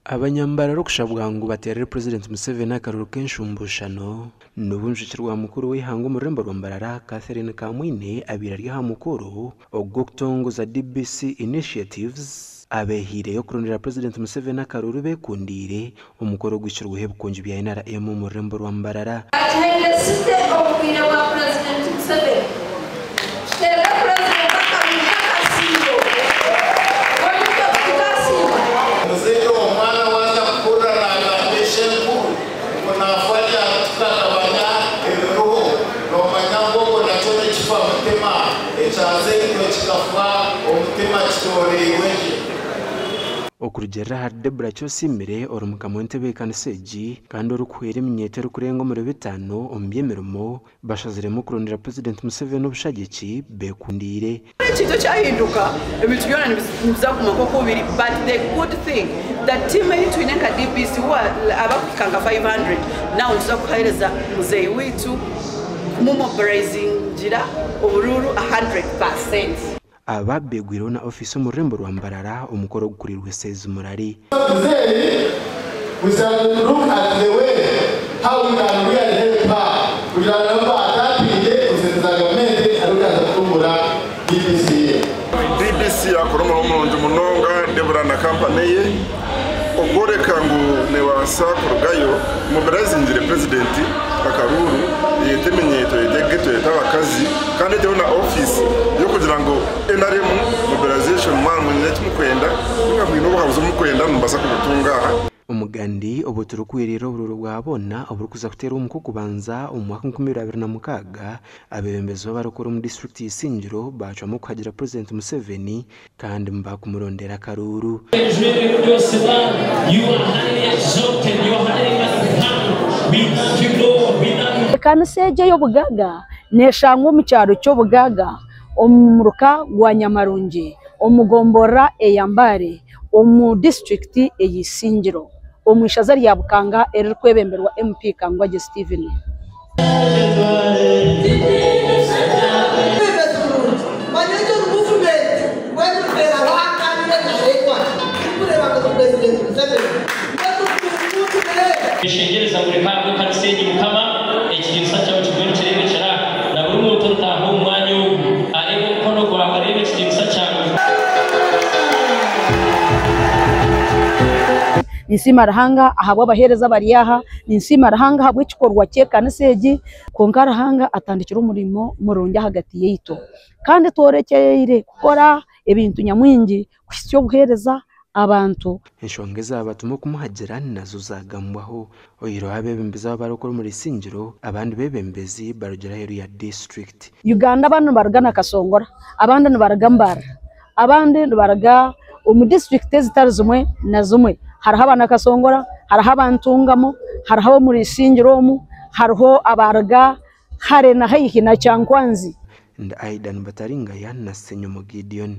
Abanyambara rukushabwa ngo baterere President Museveni akaruru kenshumbushano n'ubunjikirwa mukuru w'ihango murembo rwambarara Catherine Kamwine abirarya ha mukuru ogoktongoza DBC initiatives abehire yo kurondera President Museveni akaruru bekundire umukoro gwishirwa hebukonje bya NRM murembo rwambarara atende site obwira wa President Museveni okurugera har Debra Chosimire orumukamonte bekanseji kandi orukwere imyetero kurengo muri bitano ombyemeremo bashaziremo kurondera President Museveni obushagiki bekundire kintu cyahinduka ebintu byona nibizakuma koko biri but the good thing that team yetu inenka DBC wa abakanga 500 now tuzakuhereza muzeyi witu mobilizing jira obururu 100%. ababegwiro na office murembo rwambarara umukoro gukurirwe sezi murari we shall look at the way how we can really help her. We shall remember atapinde usenzagamente aruka kumbura DBC yakoroma umuntu munonga Debra na company ye ogoreka ngo ne wasa kurugayo mobilizing the president akaruru yetemenyeto yegeto yabakazi kandi teho na office yo kugira ngo NRM mobilization man munyeto mukwenda ngabwino buhabuzo mukwenda mbasa kubutungaha umugandi obuturukwiriro bururu bwabona oburukuza kutera umukuku banza umwaka 2026 abebembezo barokora mu district y'Isingiro bacamo kuhagira President Museveni kandi mba kumurondera karuru Kanaseje yo bugaga neshango mu cyaro cyo bugaga omuruka gwa Nyamarungi omugombora eyambare omu district y'Isingiro omwishaza lya bukanga erikwebemberwa MP Kangwage Steven Bishengereza muri mpamvu kaniseji mukama ekigisa cyawe kigwero kirebekera na buri muntu utaho umwanya wo ariko kono gwa arebe ekigisa cyawe Nisima rahanga ahabwa bahereza bariyaha nisima rahanga habwe ikikorwa cye kaniseji konkara rahanga atandikira umurimo muronja hagati yeito kandi torekeye gukora ebintu nyamwingi kwisyo buhereza abantu enshongeza abatumo kumuhagera nazo zagambwaho oyiro abebembeza barokora muri Isingiro abandi bebembezi barugera heru ya district Uganda abantu baragana Kasongora abandi baragambara abandi baraga mu district zitarizumwe nazumwe haraho abana Kasongora haraho abantungamo haraho muri Isingiro haraho abaraga hare na hayi na Cyankwanzi nda Aidan Bataringa ya na Senyomo Gideon